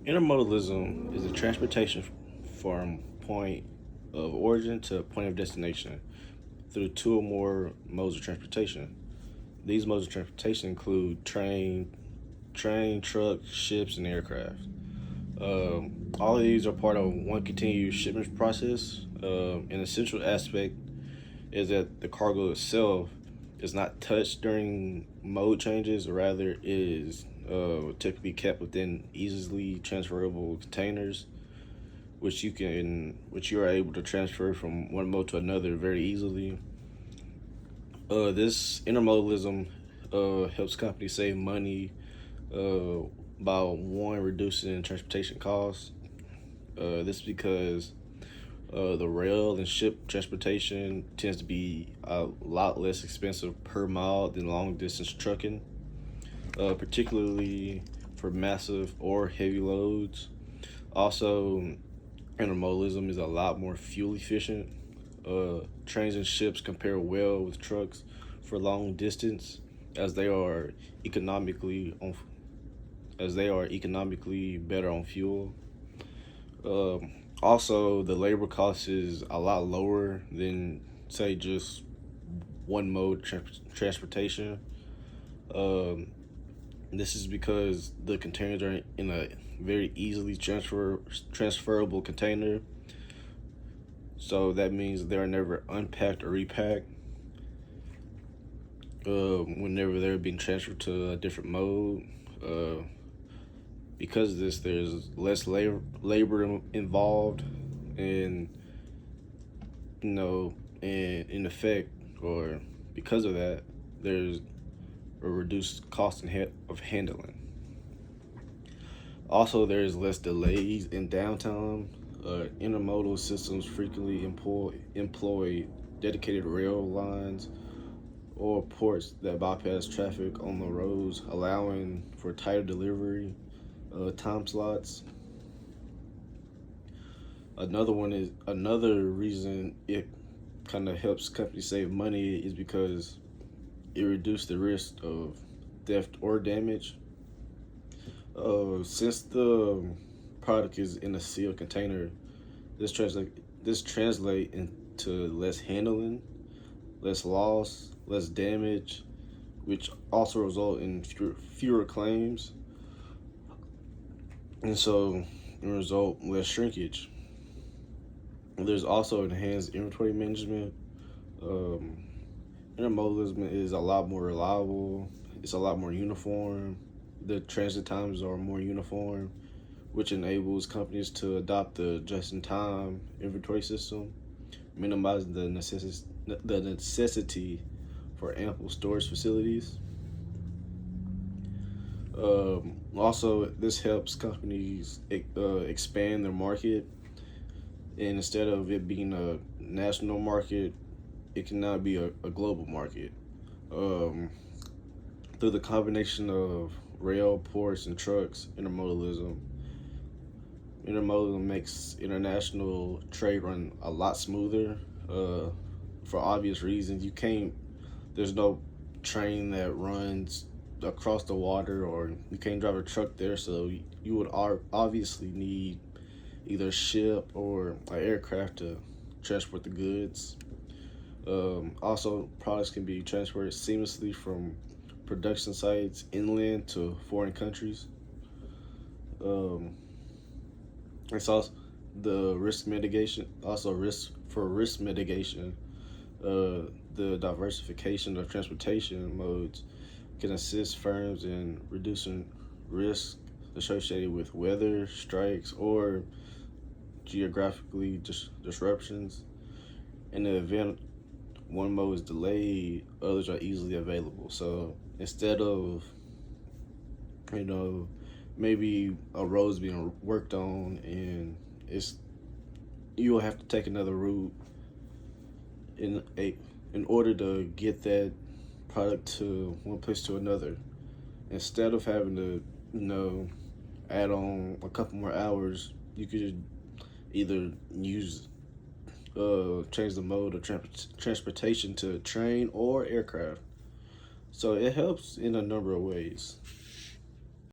Intermodalism is a transportation from point of origin to point of destination through two or more modes of transportation. These modes of transportation include train, truck, ships, and aircraft. All of these are part of one continuous shipment process. An essential aspect is that the cargo itself is not touched during mode changes, or rather is typically kept within easily transferable containers, which you are able to transfer from one mode to another very easily. This intermodalism helps companies save money by one, reducing transportation costs. This is because the rail and ship transportation tends to be a lot less expensive per mile than long distance trucking, particularly for massive or heavy loads. Also, intermodalism is a lot more fuel efficient. Trains and ships compare well with trucks for long distance, as they are economically on as they are economically better on fuel. Also, the labor cost is a lot lower than, say, just one mode transportation. Um, this is because the containers are in a very easily transferable container. So that means they're never unpacked or repacked. Whenever they're being transferred to a different mode. Because of this, there's less labor involved, and in effect, or because of that, there's a reduced cost of handling. Also, there's less delays in downtime. Intermodal systems frequently employ dedicated rail lines or ports that bypass traffic on the roads, allowing for tighter delivery time slots. Another reason it kind of helps companies save money is because it reduces the risk of theft or damage. Since the product is in a sealed container, this translate into less handling, less loss, less damage, which also result in fewer claims, and so in result less shrinkage. There's also enhanced inventory management. Um, Intermodalism is a lot more reliable. It's a lot more uniform. The transit times are more uniform, which enables companies to adopt the just-in-time inventory system, minimizing the necessity for ample storage facilities. Also, this helps companies expand their market, and instead of it being a national market, it can now be a global market. Um, Through the combination of rail, ports, and trucks, intermodalism makes international trade run a lot smoother. For obvious reasons, there's no train that runs across the water, or you can't drive a truck there, so you would obviously need either a ship or an aircraft to transport the goods. Also, products can be transferred seamlessly from production sites inland to foreign countries. Um, it's also the risk mitigation. Also, risk mitigation. The diversification of transportation modes can assist firms in reducing risk associated with weather, strikes, or geographically disruptions. In the event one mode is delayed, others are easily available. So instead of, you know, maybe a road's being worked on and you'll have to take another route in order to get that product to one place to another. Instead of having to, add on a couple more hours, you could either change the mode of transportation to train or aircraft. So it helps in a number of ways.